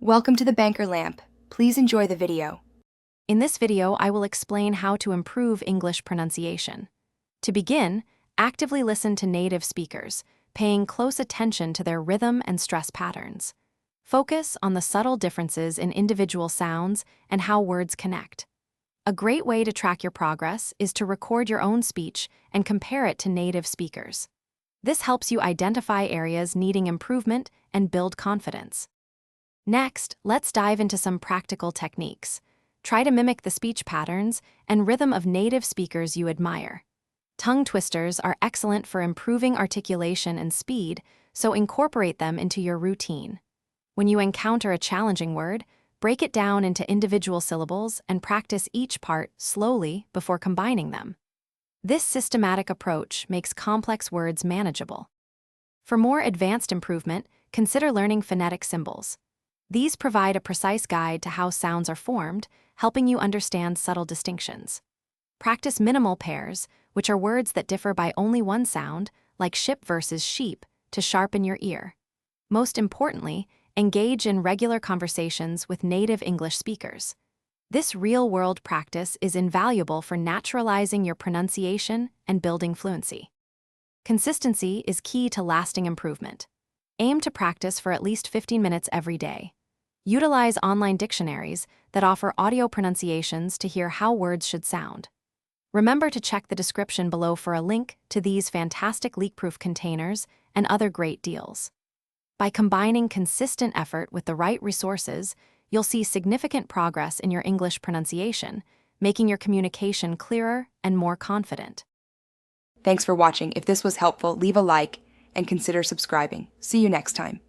Welcome to the Banker Lamp. Please enjoy the video. In this video, I will explain how to improve English pronunciation. To begin, actively listen to native speakers, paying close attention to their rhythm and stress patterns. Focus on the subtle differences in individual sounds and how words connect. A great way to track your progress is to record your own speech and compare it to native speakers. This helps you identify areas needing improvement and build confidence. Next, let's dive into some practical techniques. Try to mimic the speech patterns and rhythm of native speakers you admire. Tongue twisters are excellent for improving articulation and speed, so incorporate them into your routine. When you encounter a challenging word, break it down into individual syllables and practice each part slowly before combining them. This systematic approach makes complex words manageable. For more advanced improvement, consider learning phonetic symbols. These provide a precise guide to how sounds are formed, helping you understand subtle distinctions. Practice minimal pairs, which are words that differ by only one sound, like ship versus sheep, to sharpen your ear. Most importantly, engage in regular conversations with native English speakers. This real-world practice is invaluable for naturalizing your pronunciation and building fluency. Consistency is key to lasting improvement. Aim to practice for at least 15 minutes every day. Utilize online dictionaries that offer audio pronunciations to hear how words should sound. Remember to check the description below for a link to these fantastic leak-proof containers and other great deals. By combining consistent effort with the right resources, you'll see significant progress in your English pronunciation, making your communication clearer and more confident. Thanks for watching. If this was helpful, leave a like and consider subscribing. See you next time.